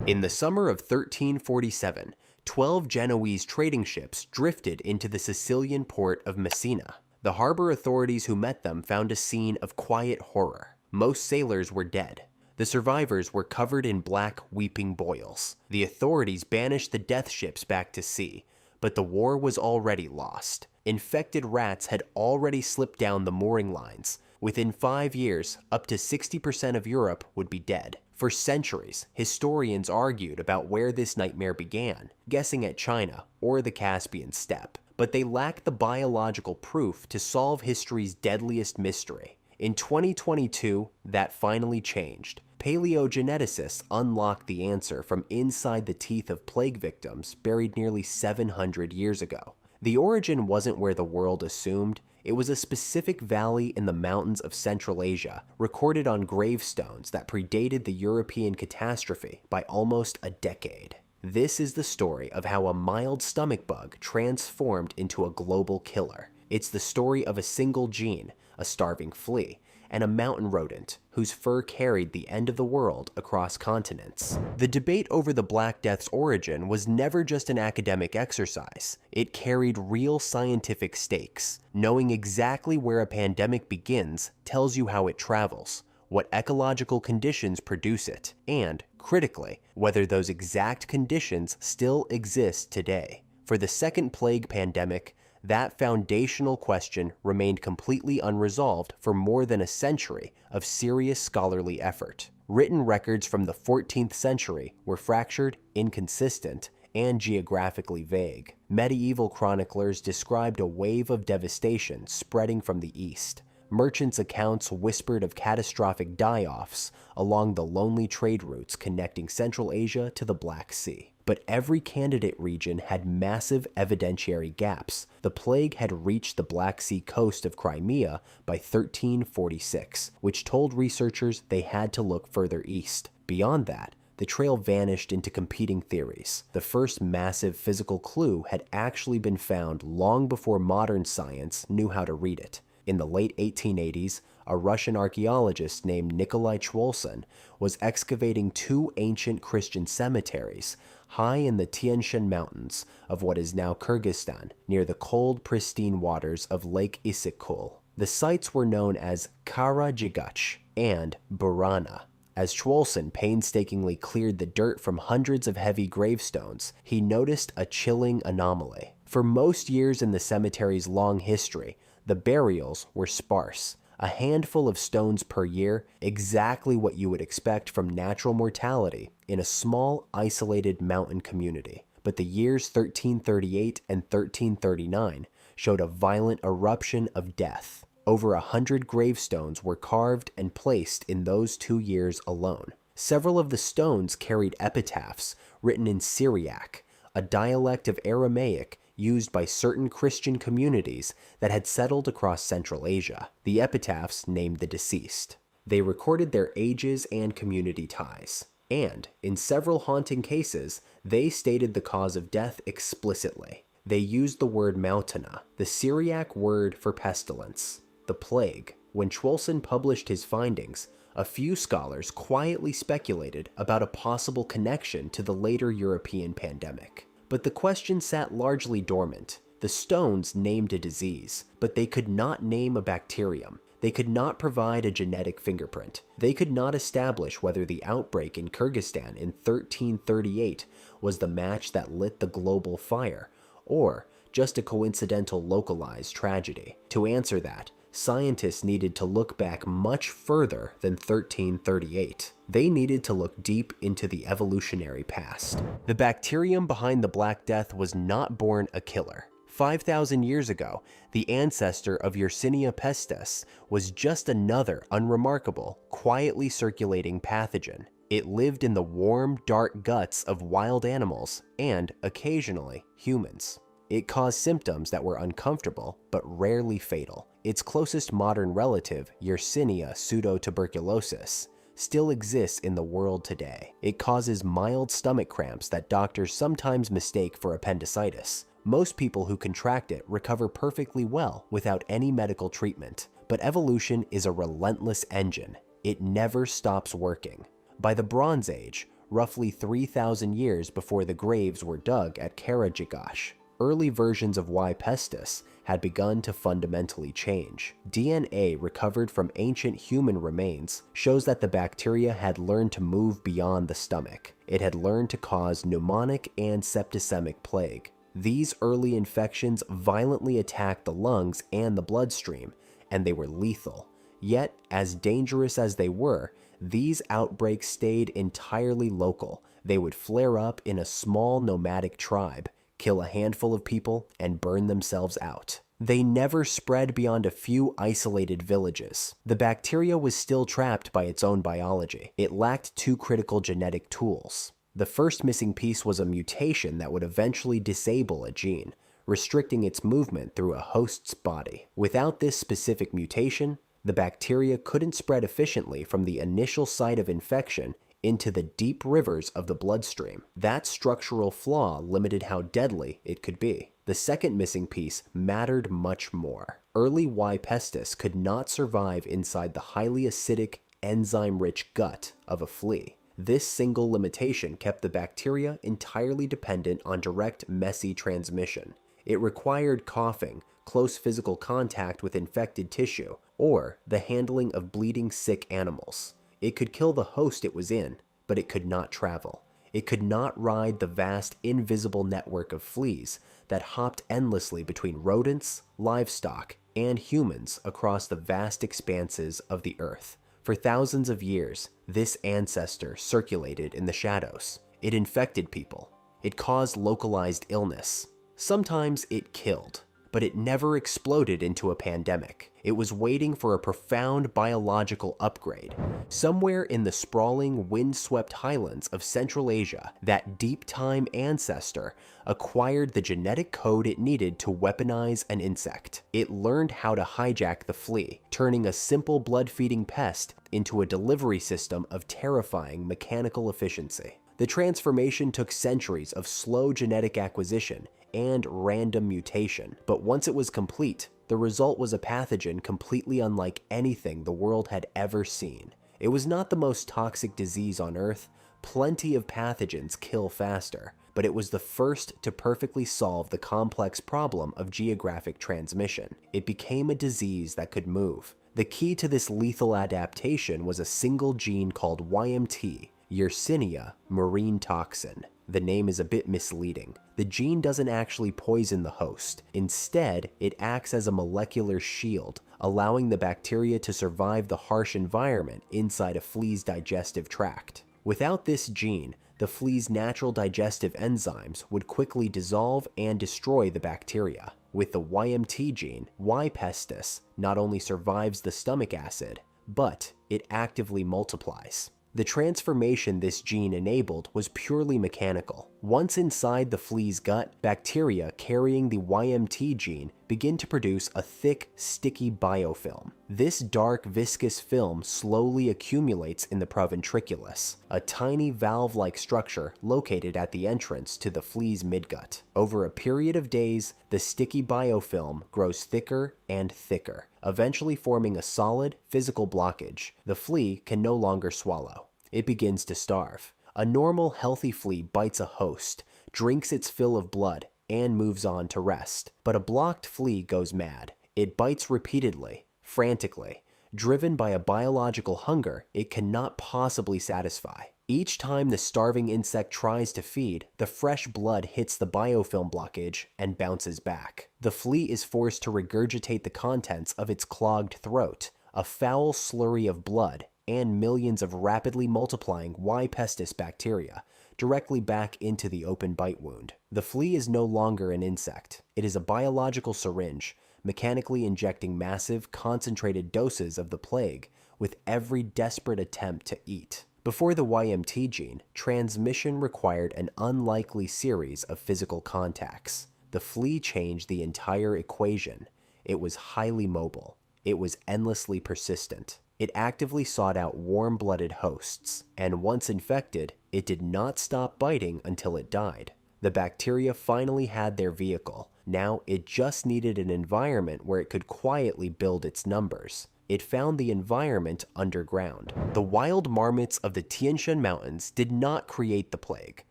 In the summer of 1347, 12 Genoese trading ships drifted into the Sicilian port of Messina. The harbor authorities who met them found a scene of quiet horror. Most sailors were dead. The survivors were covered in black weeping boils. The authorities banished the death ships back to sea, but the war was already lost. Infected rats had already slipped down the mooring lines. Within 5 years, up to 60% of Europe would be dead. For centuries, historians argued about where this nightmare began, guessing at China or the Caspian steppe. But they lacked the biological proof to solve history's deadliest mystery. In 2022, that finally changed. Paleogeneticists unlocked the answer from inside the teeth of plague victims buried nearly 700 years ago. The origin wasn't where the world assumed. It was a specific valley in the mountains of Central Asia, recorded on gravestones that predated the European catastrophe by almost a decade. This is the story of how a mild stomach bug transformed into a global killer. It's the story of a single gene, a starving flea, and a mountain rodent whose fur carried the end of the world across continents. The debate over the Black Death's origin was never just an academic exercise. It carried real scientific stakes. Knowing exactly where a pandemic begins tells you how it travels, what ecological conditions produce it, and, critically, whether those exact conditions still exist today. For the second plague pandemic, that foundational question remained completely unresolved for more than a century of serious scholarly effort. Written records from the 14th century were fractured, inconsistent, and geographically vague. Medieval chroniclers described a wave of devastation spreading from the east. Merchants' accounts whispered of catastrophic die-offs along the lonely trade routes connecting Central Asia to the Black Sea. But every candidate region had massive evidentiary gaps. The plague had reached the Black Sea coast of Crimea by 1346, which told researchers they had to look further east. Beyond that, the trail vanished into competing theories. The first massive physical clue had actually been found long before modern science knew how to read it. In the late 1880s, a Russian archaeologist named Nikolai Chwolson was excavating 2 ancient Christian cemeteries high in the Tian Shan mountains of what is now Kyrgyzstan, near the cold, pristine waters of Lake Issyk Kul. The sites were known as Kara-Djigach and Burana. As Chwolson painstakingly cleared the dirt from hundreds of heavy gravestones, he noticed a chilling anomaly. For most years in the cemetery's long history, the burials were sparse. A handful of stones per year, exactly what you would expect from natural mortality in a small, isolated mountain community. But the years 1338 and 1339 showed a violent eruption of death. Over 100 gravestones were carved and placed in those 2 years alone. Several of the stones carried epitaphs written in Syriac, a dialect of Aramaic used by certain Christian communities that had settled across Central Asia. The epitaphs named the deceased. They recorded their ages and community ties. And, in several haunting cases, they stated the cause of death explicitly. They used the word mautana, the Syriac word for pestilence, the plague. When Chwolson published his findings, a few scholars quietly speculated about a possible connection to the later European pandemic. But the question sat largely dormant. The stones named a disease, but they could not name a bacterium. They could not provide a genetic fingerprint. They could not establish whether the outbreak in Kyrgyzstan in 1338 was the match that lit the global fire, or just a coincidental localized tragedy. To answer that, scientists needed to look back much further than 1338. They needed to look deep into the evolutionary past. The bacterium behind the Black Death was not born a killer. 5,000 years ago, the ancestor of Yersinia pestis was just another unremarkable, quietly circulating pathogen. It lived in the warm, dark guts of wild animals and, occasionally, humans. It caused symptoms that were uncomfortable, but rarely fatal. Its closest modern relative, Yersinia pseudotuberculosis, still exists in the world today. It causes mild stomach cramps that doctors sometimes mistake for appendicitis. Most people who contract it recover perfectly well without any medical treatment. But evolution is a relentless engine. It never stops working. By the Bronze Age, roughly 3,000 years before the graves were dug at Kara-Djigach. Early versions of Y. pestis had begun to fundamentally change. DNA recovered from ancient human remains shows that the bacteria had learned to move beyond the stomach. It had learned to cause pneumonic and septicemic plague. These early infections violently attacked the lungs and the bloodstream, and they were lethal. Yet, as dangerous as they were, these outbreaks stayed entirely local. They would flare up in a small nomadic tribe, kill a handful of people, and burn themselves out. They never spread beyond a few isolated villages. The bacteria was still trapped by its own biology. It lacked two critical genetic tools. The first missing piece was a mutation that would eventually disable a gene, restricting its movement through a host's body. Without this specific mutation, the bacteria couldn't spread efficiently from the initial site of infection into the deep rivers of the bloodstream. That structural flaw limited how deadly it could be. The second missing piece mattered much more. Early Y. pestis could not survive inside the highly acidic, enzyme-rich gut of a flea. This single limitation kept the bacteria entirely dependent on direct, messy transmission. It required coughing, close physical contact with infected tissue, or the handling of bleeding sick animals. It could kill the host it was in, but it could not travel. It could not ride the vast, invisible network of fleas that hopped endlessly between rodents, livestock, and humans across the vast expanses of the earth. For thousands of years, this ancestor circulated in the shadows. It infected people. It caused localized illness. Sometimes it killed, but it never exploded into a pandemic. It was waiting for a profound biological upgrade. Somewhere in the sprawling, wind-swept highlands of Central Asia, that deep-time ancestor acquired the genetic code it needed to weaponize an insect. It learned how to hijack the flea, turning a simple blood-feeding pest into a delivery system of terrifying mechanical efficiency. The transformation took centuries of slow genetic acquisition and random mutation, but once it was complete, the result was a pathogen completely unlike anything the world had ever seen. It was not the most toxic disease on Earth. Plenty of pathogens kill faster, but it was the first to perfectly solve the complex problem of geographic transmission. It became a disease that could move. The key to this lethal adaptation was a single gene called YMT, Yersinia marine toxin. The name is a bit misleading. The gene doesn't actually poison the host. Instead, it acts as a molecular shield, allowing the bacteria to survive the harsh environment inside a flea's digestive tract. Without this gene, the flea's natural digestive enzymes would quickly dissolve and destroy the bacteria. With the YMT gene, Y. pestis not only survives the stomach acid, but it actively multiplies. The transformation this gene enabled was purely mechanical. Once inside the flea's gut, bacteria carrying the YMT gene begin to produce a thick, sticky biofilm. This dark, viscous film slowly accumulates in the proventriculus, a tiny valve-like structure located at the entrance to the flea's midgut. Over a period of days, the sticky biofilm grows thicker and thicker, eventually forming a solid, physical blockage. The flea can no longer swallow. It begins to starve. A normal, healthy flea bites a host, drinks its fill of blood, and moves on to rest. But a blocked flea goes mad. It bites repeatedly, frantically. Driven by a biological hunger it cannot possibly satisfy. Each time the starving insect tries to feed, the fresh blood hits the biofilm blockage and bounces back. The flea is forced to regurgitate the contents of its clogged throat, a foul slurry of blood, and millions of rapidly multiplying Y. pestis bacteria directly back into the open bite wound. The flea is no longer an insect. It is a biological syringe, mechanically injecting massive, concentrated doses of the plague with every desperate attempt to eat. Before the YMT gene, transmission required an unlikely series of physical contacts. The flea changed the entire equation. It was highly mobile. It was endlessly persistent. It actively sought out warm-blooded hosts, and once infected, it did not stop biting until it died. The bacteria finally had their vehicle. Now it just needed an environment where it could quietly build its numbers. It found the environment underground. The wild marmots of the Tian Shan Mountains did not create the plague.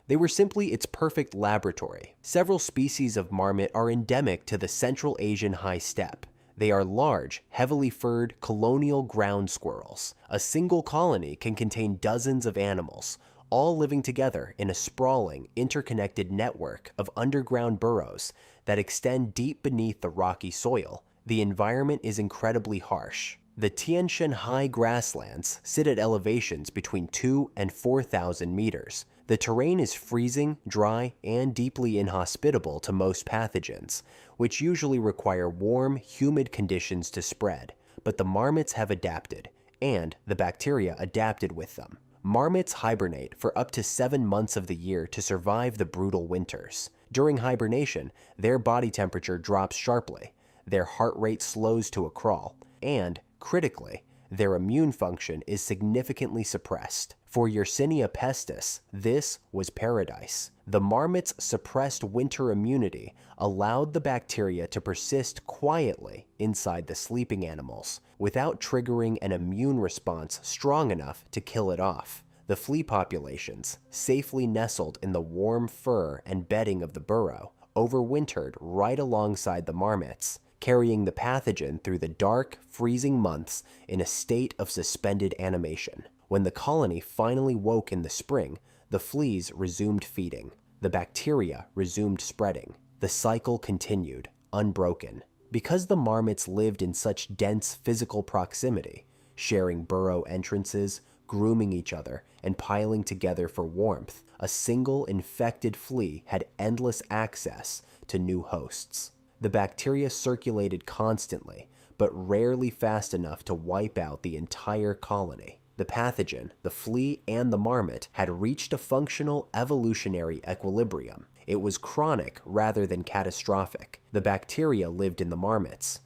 They were simply its perfect laboratory. Several species of marmot are endemic to the Central Asian high steppe. They are large, heavily furred, colonial ground squirrels. A single colony can contain dozens of animals, all living together in a sprawling, interconnected network of underground burrows that extend deep beneath the rocky soil. The environment is incredibly harsh. The Tian Shan high grasslands sit at elevations between 2,000 and 4,000 meters. The terrain is freezing, dry, and deeply inhospitable to most pathogens, which usually require warm, humid conditions to spread. But the marmots have adapted, and the bacteria adapted with them. Marmots hibernate for up to 7 months of the year to survive the brutal winters. During hibernation, their body temperature drops sharply, their heart rate slows to a crawl, and, critically, their immune function is significantly suppressed. For Yersinia pestis, this was paradise. The marmot's suppressed winter immunity allowed the bacteria to persist quietly inside the sleeping animals, without triggering an immune response strong enough to kill it off. The flea populations, safely nestled in the warm fur and bedding of the burrow, overwintered right alongside the marmots, carrying the pathogen through the dark, freezing months in a state of suspended animation. When the colony finally woke in the spring, the fleas resumed feeding. The bacteria resumed spreading. The cycle continued, unbroken. Because the marmots lived in such dense physical proximity, sharing burrow entrances, grooming each other, and piling together for warmth, a single infected flea had endless access to new hosts. The bacteria circulated constantly, but rarely fast enough to wipe out the entire colony. The pathogen, the flea, and the marmot had reached a functional evolutionary equilibrium. It was chronic rather than catastrophic. The bacteria lived in the marmots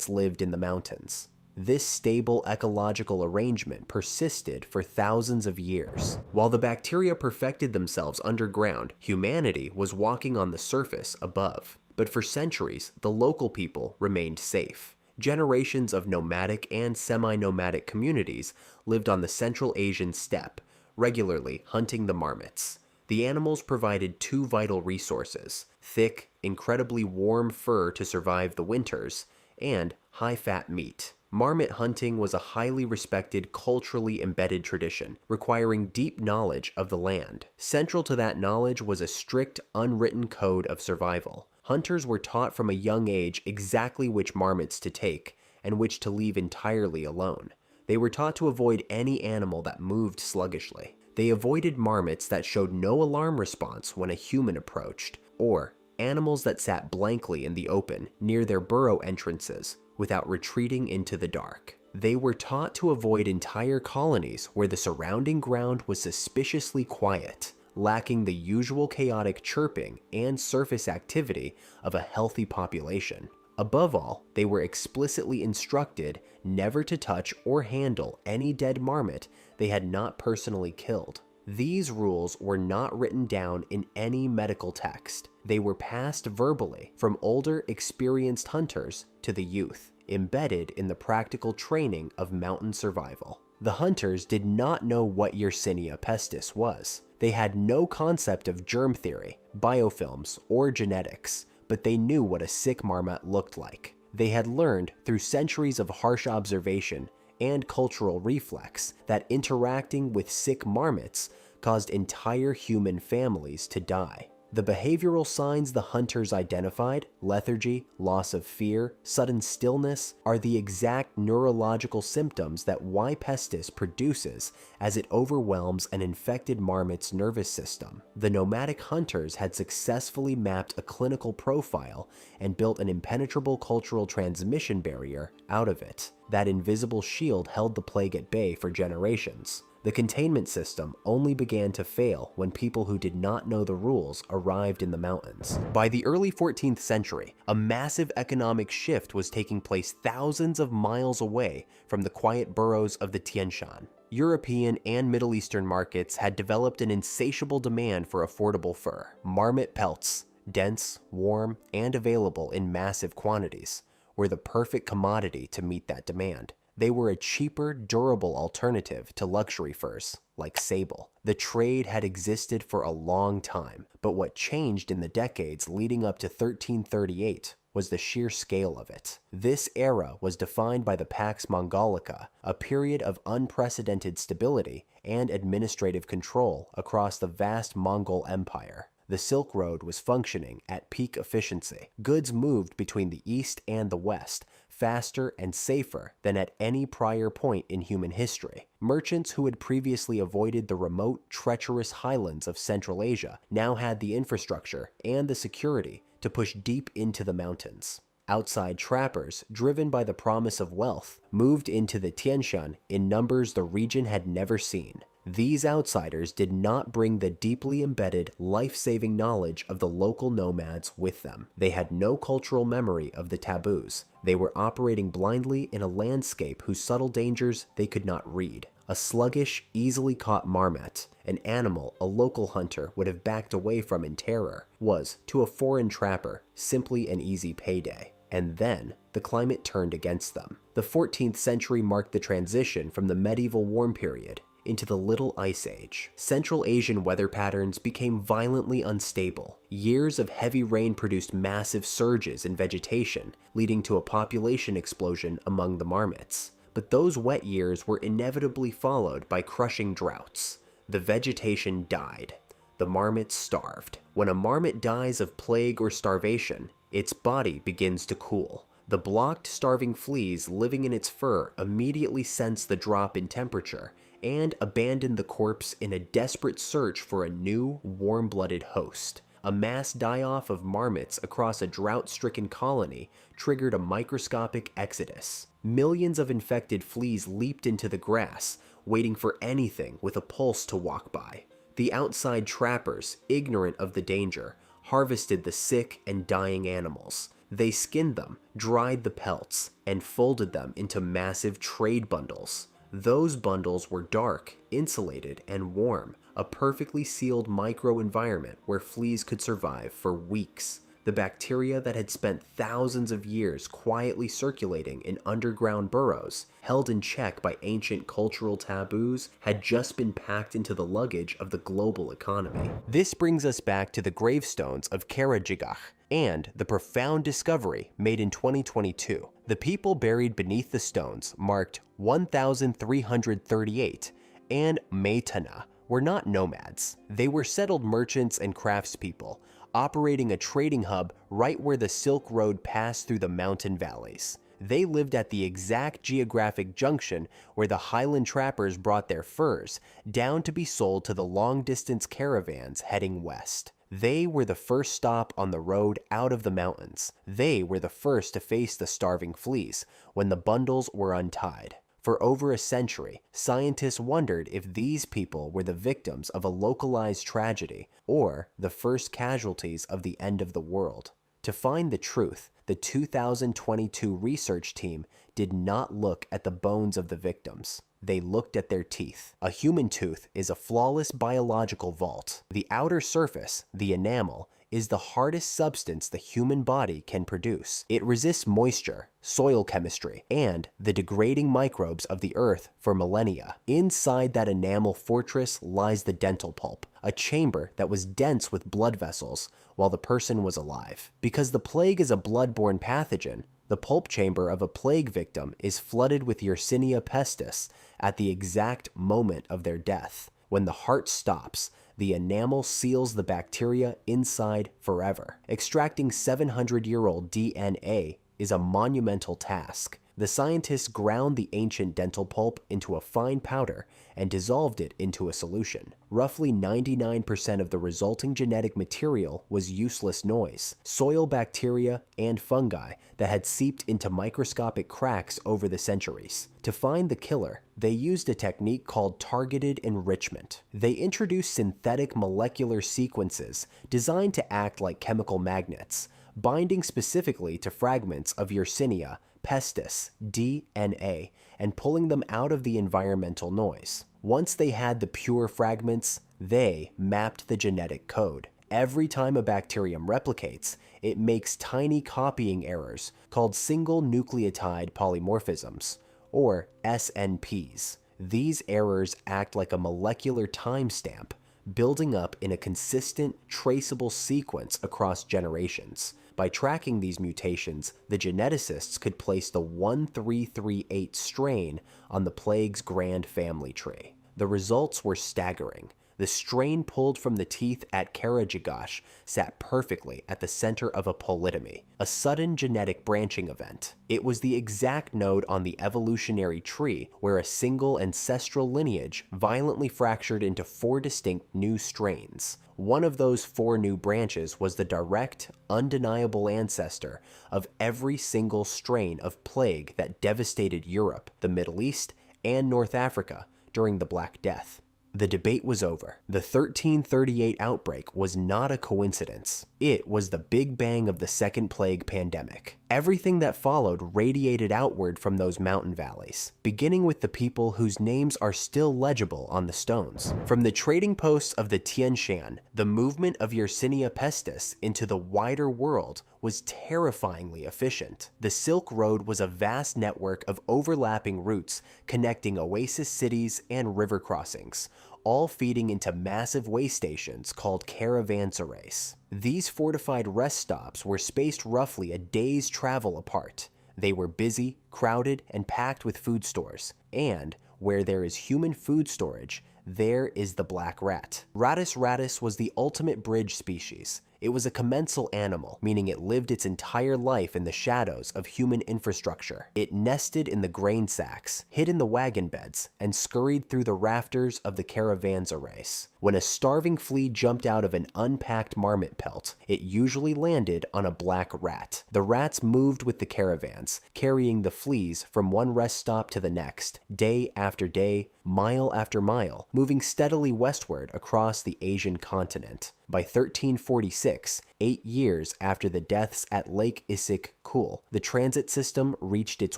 lived in the mountains. This stable ecological arrangement persisted for thousands of years. While the bacteria perfected themselves underground, humanity was walking on the surface above. But for centuries, the local people remained safe. Generations of nomadic and semi-nomadic communities lived on the Central Asian steppe, regularly hunting the marmots. The animals provided two vital resources: thick, incredibly warm fur to survive the winters, and high-fat meat. Marmot hunting was a highly respected, culturally embedded tradition, requiring deep knowledge of the land. Central to that knowledge was a strict, unwritten code of survival. Hunters were taught from a young age exactly which marmots to take and which to leave entirely alone. They were taught to avoid any animal that moved sluggishly. They avoided marmots that showed no alarm response when a human approached, or animals that sat blankly in the open near their burrow entrances without retreating into the dark. They were taught to avoid entire colonies where the surrounding ground was suspiciously quiet, lacking the usual chaotic chirping and surface activity of a healthy population. Above all, they were explicitly instructed never to touch or handle any dead marmot they had not personally killed. These rules were not written down in any medical text. They were passed verbally from older, experienced hunters to the youth, embedded in the practical training of mountain survival. The hunters did not know what Yersinia pestis was. They had no concept of germ theory, biofilms, or genetics, but they knew what a sick marmot looked like. They had learned through centuries of harsh observation and cultural reflex that interacting with sick marmots caused entire human families to die. The behavioral signs the hunters identified, lethargy, loss of fear, sudden stillness, are the exact neurological symptoms that Y. pestis produces as it overwhelms an infected marmot's nervous system. The nomadic hunters had successfully mapped a clinical profile and built an impenetrable cultural transmission barrier out of it. That invisible shield held the plague at bay for generations. The containment system only began to fail when people who did not know the rules arrived in the mountains. By the early 14th century, a massive economic shift was taking place thousands of miles away from the quiet burrows of the Tian Shan. European and Middle Eastern markets had developed an insatiable demand for affordable fur. Marmot pelts, dense, warm, and available in massive quantities, were the perfect commodity to meet that demand. They were a cheaper, durable alternative to luxury furs, like sable. The trade had existed for a long time, but what changed in the decades leading up to 1338 was the sheer scale of it. This era was defined by the Pax Mongolica, a period of unprecedented stability and administrative control across the vast Mongol Empire. The Silk Road was functioning at peak efficiency. Goods moved between the East and the West faster and safer than at any prior point in human history. Merchants who had previously avoided the remote, treacherous highlands of Central Asia now had the infrastructure and the security to push deep into the mountains. Outside trappers, driven by the promise of wealth, moved into the Tian Shan in numbers the region had never seen. These outsiders did not bring the deeply embedded, life-saving knowledge of the local nomads with them. They had no cultural memory of the taboos. They were operating blindly in a landscape whose subtle dangers they could not read. A sluggish, easily caught marmot, an animal a local hunter would have backed away from in terror, was, to a foreign trapper, simply an easy payday. And then, the climate turned against them. The 14th century marked the transition from the medieval warm period into the Little Ice Age. Central Asian weather patterns became violently unstable. Years of heavy rain produced massive surges in vegetation, leading to a population explosion among the marmots. But those wet years were inevitably followed by crushing droughts. The vegetation died. The marmots starved. When a marmot dies of plague or starvation, its body begins to cool. The blocked, starving fleas living in its fur immediately sense the drop in temperature and abandon the corpse in a desperate search for a new, warm-blooded host. A mass die-off of marmots across a drought-stricken colony triggered a microscopic exodus. Millions of infected fleas leaped into the grass, waiting for anything with a pulse to walk by. The outside trappers, ignorant of the danger, harvested the sick and dying animals. They skinned them, dried the pelts, and folded them into massive trade bundles. Those bundles were dark, insulated, and warm, a perfectly sealed microenvironment where fleas could survive for weeks. The bacteria that had spent thousands of years quietly circulating in underground burrows, held in check by ancient cultural taboos, had just been packed into the luggage of the global economy. This brings us back to the gravestones of Kara-Djigach and the profound discovery made in 2022. The people buried beneath the stones, marked 1338 and Maitana, were not nomads. They were settled merchants and craftspeople, operating a trading hub right where the Silk Road passed through the mountain valleys. They lived at the exact geographic junction where the highland trappers brought their furs down to be sold to the long-distance caravans heading west. They were the first stop on the road out of the mountains. They were the first to face the starving fleas when the bundles were untied. For over a century, scientists wondered if these people were the victims of a localized tragedy or the first casualties of the end of the world. To find the truth, the 2022 research team did not look at the bones of the victims. They looked at their teeth. A human tooth is a flawless biological vault. The outer surface, the enamel, is the hardest substance the human body can produce. It resists moisture, soil chemistry, and the degrading microbes of the earth for millennia. Inside that enamel fortress lies the dental pulp, a chamber that was dense with blood vessels while the person was alive. Because the plague is a blood-borne pathogen, the pulp chamber of a plague victim is flooded with Yersinia pestis at the exact moment of their death. When the heart stops, the enamel seals the bacteria inside forever. Extracting 700-year-old DNA is a monumental task. The scientists ground the ancient dental pulp into a fine powder and dissolved it into a solution. Roughly 99% of the resulting genetic material was useless noise, soil bacteria and fungi that had seeped into microscopic cracks over the centuries. To find the killer, they used a technique called targeted enrichment. They introduced synthetic molecular sequences designed to act like chemical magnets, binding specifically to fragments of Yersinia pestis, DNA, and pulling them out of the environmental noise. Once they had the pure fragments, they mapped the genetic code. Every time a bacterium replicates, it makes tiny copying errors called single nucleotide polymorphisms, or SNPs. These errors act like a molecular timestamp, building up in a consistent, traceable sequence across generations. By tracking these mutations, the geneticists could place the 1338 strain on the plague's grand family tree. The results were staggering. The strain pulled from the teeth at Kara-Djigach sat perfectly at the center of a polytomy, a sudden genetic branching event. It was the exact node on the evolutionary tree where a single ancestral lineage violently fractured into 4 distinct new strains. One of those 4 new branches was the direct, undeniable ancestor of every single strain of plague that devastated Europe, the Middle East, and North Africa during the Black Death. The debate was over. The 1338 outbreak was not a coincidence. It was the Big Bang of the Second Plague pandemic. Everything that followed radiated outward from those mountain valleys, beginning with the people whose names are still legible on the stones. From the trading posts of the Tian Shan, the movement of Yersinia pestis into the wider world was terrifyingly efficient. The Silk Road was a vast network of overlapping routes connecting oasis cities and river crossings, all feeding into massive way stations called caravanserais. These fortified rest stops were spaced roughly a day's travel apart. They were busy, crowded, and packed with food stores. And where there is human food storage, there is the black rat. Rattus rattus was the ultimate bridge species. It was a commensal animal, meaning it lived its entire life in the shadows of human infrastructure. It nested in the grain sacks, hid in the wagon beds, and scurried through the rafters of the caravanserais. When a starving flea jumped out of an unpacked marmot pelt, it usually landed on a black rat. The rats moved with the caravans, carrying the fleas from one rest stop to the next, day after day, mile after mile, moving steadily westward across the Asian continent. By 1346, 8 years after the deaths at Lake Issyk Kul, the transit system reached its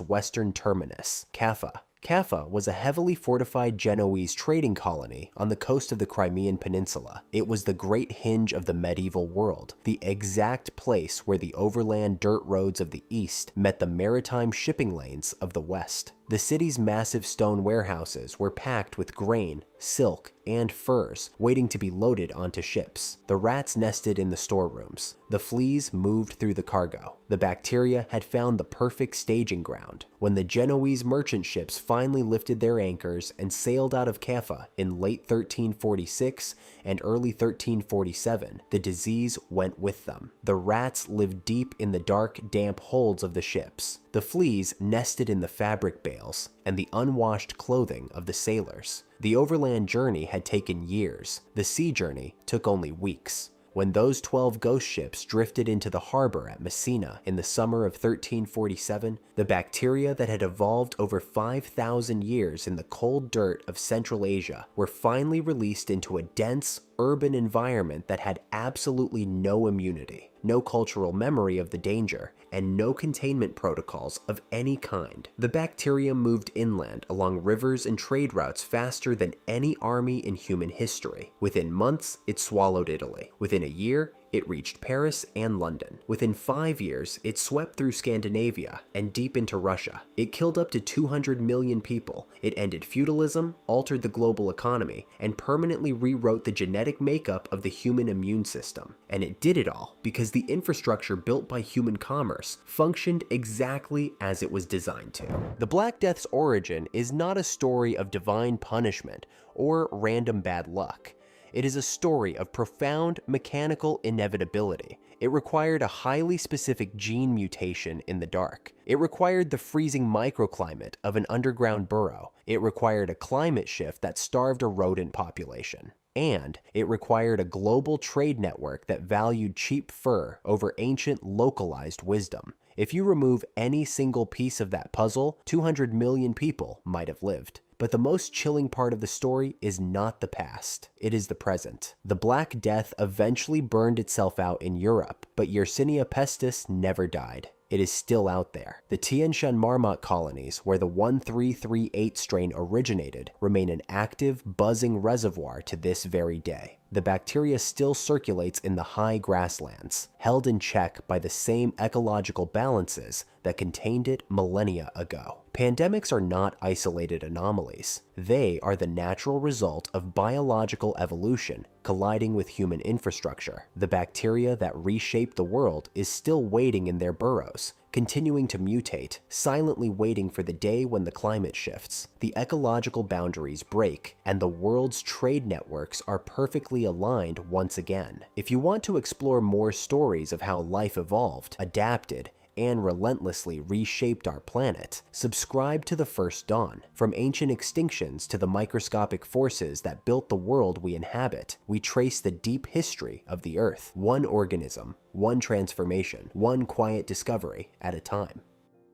western terminus, Caffa. Caffa was a heavily fortified Genoese trading colony on the coast of the Crimean Peninsula. It was the great hinge of the medieval world, the exact place where the overland dirt roads of the east met the maritime shipping lanes of the west. The city's massive stone warehouses were packed with grain, silk, and furs, waiting to be loaded onto ships. The rats nested in the storerooms. The fleas moved through the cargo. The bacteria had found the perfect staging ground. When the Genoese merchant ships finally lifted their anchors and sailed out of Caffa in late 1346 and early 1347, the disease went with them. The rats lived deep in the dark, damp holds of the ships. The fleas nested in the fabric bales and the unwashed clothing of the sailors. The overland journey had taken years. The sea journey took only weeks. When those 12 ghost ships drifted into the harbor at Messina in the summer of 1347, the bacteria that had evolved over 5,000 years in the cold dirt of Central Asia were finally released into a dense, urban environment that had absolutely no immunity, no cultural memory of the danger, and no containment protocols of any kind. The bacterium moved inland along rivers and trade routes faster than any army in human history. Within months, it swallowed Italy. Within a year, it reached Paris and London. Within 5 years, it swept through Scandinavia and deep into Russia. It killed up to 200 million people. It ended feudalism, altered the global economy, and permanently rewrote the genetic makeup of the human immune system. And it did it all because the infrastructure built by human commerce functioned exactly as it was designed to. The Black Death's origin is not a story of divine punishment or random bad luck. It is a story of profound mechanical inevitability. It required a highly specific gene mutation in the dark. It required the freezing microclimate of an underground burrow. It required a climate shift that starved a rodent population. And it required a global trade network that valued cheap fur over ancient localized wisdom. If you remove any single piece of that puzzle, 200 million people might have lived. But the most chilling part of the story is not the past, it is the present. The Black Death eventually burned itself out in Europe, but Yersinia pestis never died. It is still out there. The Tian Shan marmot colonies, where the 1338 strain originated, remain an active, buzzing reservoir to this very day. The bacteria still circulates in the high grasslands, held in check by the same ecological balances that contained it millennia ago. Pandemics are not isolated anomalies. They are the natural result of biological evolution colliding with human infrastructure. The bacteria that reshaped the world is still waiting in their burrows, continuing to mutate, silently waiting for the day when the climate shifts. The ecological boundaries break, and the world's trade networks are perfectly aligned once again. If you want to explore more stories of how life evolved, adapted, and relentlessly reshaped our planet, subscribe to The First Dawn. From ancient extinctions to the microscopic forces that built the world we inhabit, we trace the deep history of the Earth, one organism, one transformation, one quiet discovery at a time.